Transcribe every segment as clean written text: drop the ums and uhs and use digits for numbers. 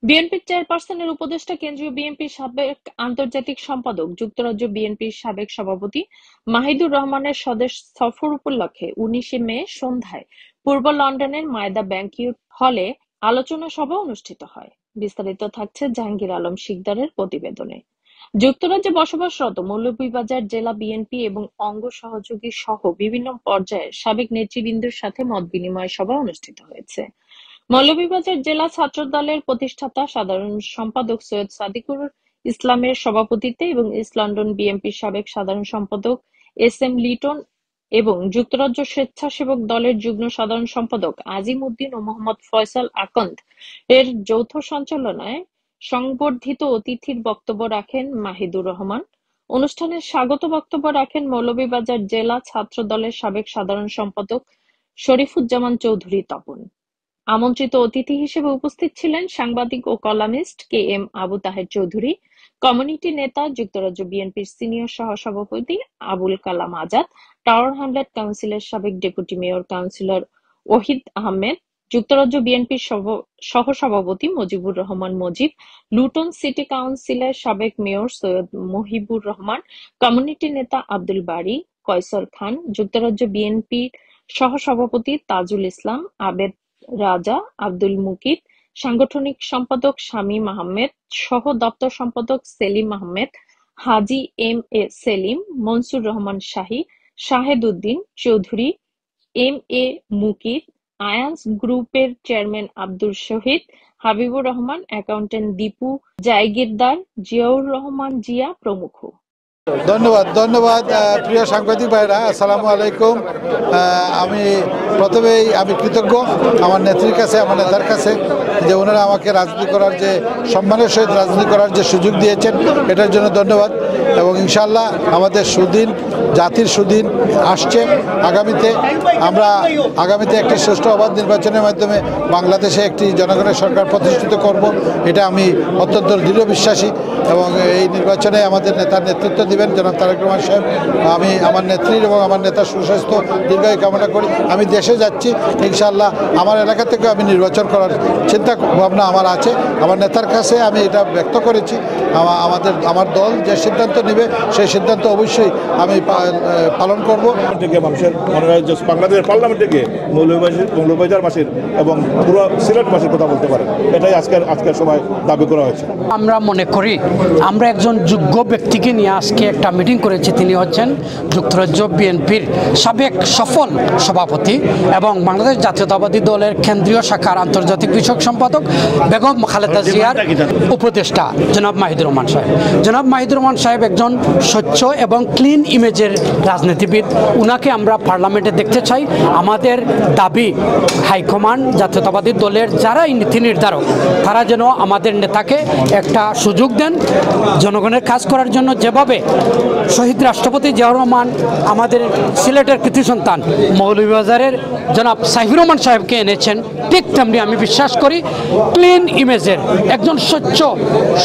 বিএনপির চেয়ারপারসনের উপদেষ্টা কেন্দ্রীয় বিএনপির সাবেক আন্তর্জাতিক সম্পাদক যুক্তরাজ্য বিএনপির সাবেক সভাপতি মাহিদুর রহমানের স্বদেশ সফর উপলক্ষে ১৯ মে সন্ধ্যায় পূর্ব লন্ডনের মায়দা ব্যাংকুয়েট হলে আলোচনা সভা অনুষ্ঠিত হয়। বিস্তারিত থাকছে জাহাঙ্গীর আলম শিকদারের প্রতিবেদনে। যুক্তরাজ্যে বসবাসরত মৌলভীবাজার জেলা বিএনপি এবং অঙ্গ সহযোগী সহ বিভিন্ন পর্যায়ের সাবেক নেতৃবৃন্দের সাথে মতবিনিময় সভা অনুষ্ঠিত হয়েছে। মৌলভীবাজার জেলা ছাত্রদলের প্রতিষ্ঠাতা সাধারণ সম্পাদক সৈয়দ সাদিকুর ইসলামের সভাপতিত্বে এবং ইস্ট লন্ডন বিএনপির সাবেক সাধারণ সম্পাদক এস এম লিটন এবং যুক্তরাজ্য স্বেচ্ছাসেবক দলের যুগ্ম সাধারণ সম্পাদক আজিম উদ্দিন ও মোহাম্মদ ফয়সাল আকন্দ এর যৌথ সঞ্চালনায় সংবর্ধিত অতিথির বক্তব্য রাখেন মাহিদুর রহমান। অনুষ্ঠানে স্বাগত বক্তব্য রাখেন মৌলভীবাজার জেলা ছাত্র দলের সাবেক সাধারণ সম্পাদক শরীফুজ্জামান চৌধুরী তপন। আমন্ত্রিত অতিথি হিসেবে উপস্থিত ছিলেন সাংবাদিক ও columnist K M Abu Taher Chowdhury, community নেতা যুক্তরাজ্য বিএনপির সিনিয়র সহসভাপতি আবুল কালাম আজাদ, টাওয়ার হ্যামলেট কাউন্সিলের সাবেক deputy mayor councillor Ohid Ahmed, যুক্তরাজ্য বিএনপির সহসভাপতি মুজিবুর রহমান মুজিব, লুটন সিটি কাউন্সিলের সাবেক মেয়র সৈয়দ মহিবুর রহমান, কমিউনিটি নেতা আব্দুল বারী, কয়সর খান, যুক্তরাজ্য বিএনপির সহসভাপতি তাজুল ইসলাম, আবেদ রাজা, আব্দুল মুকিত, সাংগঠনিক সম্পাদক শামীম আহমেদ, সহ দপ্তর সম্পাদক সেলিম আহমেদ, হাজী M A Selim, Mansur Rahman Shahi, Shahed Uddin Chowdhury, M A Mukit, Ayans গ্রুপের চেয়ারম্যান আব্দুল শহীদ, হাবিবুর রহমান, অ্যাকাউন্টেন্ট দীপু জায়গিরদার, জিয়াউর রহমান জিয়া প্রমুখ। ধন্যবাদ ধন্যবাদ প্রিয় সাংবাদিক ভাইরা, আসসালামু আলাইকুম। প্রথমেই আমি কৃতজ্ঞ আমার নেত্রীর কাছে, আমার নেতার কাছে, যে ওনারা আমাকে রাজনীতি করার, যে সম্মানের সহিত রাজনীতি করার যে সুযোগ দিয়েছেন, এটার জন্য ধন্যবাদ। এবং ইনশাআল্লাহ আমাদের সুদিন, জাতির সুদিন আসছে। আগামীতে একটি সুষ্ঠু অবাধ নির্বাচনের মাধ্যমে বাংলাদেশে একটি জনগণের সরকার প্রতিষ্ঠিত করব, এটা আমি অত্যন্ত দৃঢ় বিশ্বাসী। এবং এই নির্বাচনে আমাদের নেতার নেতৃত্ব দিবেন জনাব তারেক রহমান সাহেব। আমি আমার নেত্রীর এবং আমার নেতার সুস্বাস্থ্য দীর্ঘায়ু কামনা করি। আমি দেশে যাচ্ছি, ইনশাআল্লাহ আমার এলাকা থেকে আমি নির্বাচন করার চিন্তা ভাবনা আমার আছে। আমার নেতার কাছে আমি এটা ব্যক্ত করেছি, আমার দল যে সিদ্ধান্ত নেবে সেই সিদ্ধান্ত অবশ্যই আমি পালন করব। থেকে মানুষের বাংলাদেশের পার্লামেন্ট থেকে মৌলভীবাজার মাসের এবং পুরো সিলেট মাসের কথা বলতে পারে, এটাই আজকের সময় দাবি করা হয়েছে। আমরা মনে করি আমরা একজন যোগ্য ব্যক্তিকে নিয়ে আজকে একটা মিটিং করেছি। তিনি হচ্ছেন যুক্তরাজ্য বিএনপির সাবেক সফল সভাপতি এবং বাংলাদেশ জাতীয়তাবাদী দলের কেন্দ্রীয় শাখার আন্তর্জাতিক বিষয়ক সম্পাদক বেগম খালেদা জিয়ার উপদেষ্টা জনাব মাহিদুর রহমান সাহেব। জনাব মাহিদুর রহমান সাহেব একজন স্বচ্ছ এবং ক্লিন ইমেজের রাজনীতিবিদ। উনাকে আমরা পার্লামেন্টে দেখতে চাই। আমাদের দাবি, হাইকমান্ড জাতীয়তাবাদী দলের যারা নীতি নির্ধারক, তারা যেন আমাদের নেতাকে একটা সুযোগ দেন জনগণের কাজ করার জন্য। যেভাবে শহীদ রাষ্ট্রপতি জিয়াউর রহমান আমাদের সিলেটের কৃতি সন্তান মৌলভীবাজারের জনাব সাইফুর রহমান সাহেবকে এনেছেন, ঠিক তেমনি আমি বিশ্বাস করি ক্লিন ইমেজের একজন স্বচ্ছ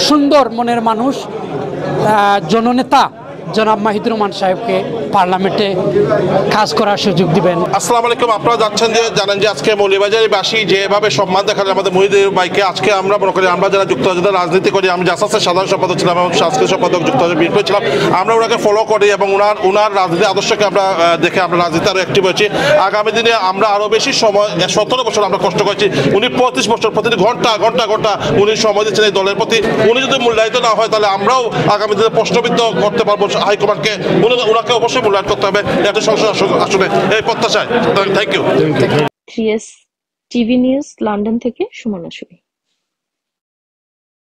সুন্দর মনের মানুষ জননেতা জনাব মাহিদুর রহমান সাহেবকে পার্লামেন্টে কাজ করার সুযোগ দিবেন। আসসালামু আলাইকুম। আপনারা জানেন যে আজকে মৌলভীবাজারবাসী যেভাবে সম্মান দেখালেন আমাদের মহিদুর ভাইকে, আজকে আমরা মনে করি আমরা যারা যুক্তরাজ্যের রাজনীতি করি, আমি জাসাসের সাধারণ সম্পাদক ছিলাম এবং সাংস্কৃতিক সম্পাদক যুক্তরাজ্য বিএনপি ছিলাম, আমরা ওনাকে ফলো করি এবং ওনার রাজনীতি আদর্শকে আমরা দেখে আমরা রাজনীতি আরও অ্যাক্টিভ হয়েছি। আগামী দিনে আমরা আরও বেশি সময়, 17 বছর আমরা কষ্ট করেছি, উনি 35 বছর প্রতিদিন ঘন্টা ঘন্টা ঘন্টা উনি সময় দিচ্ছেন এই দলের প্রতি। উনি যদি মূল্যায়িত না হয় তাহলে আমরাও আগামী দিনে প্রশ্নবিদ্ধ করতে পারবো হাইকমান্ডকে। ওনাকে অবশ্যই মূল্যায়ন করতে হবে, এটা সংসদ আসলে এই প্রত্যাশায়। Thank you. TV news London থেকে সুমনা সুরি।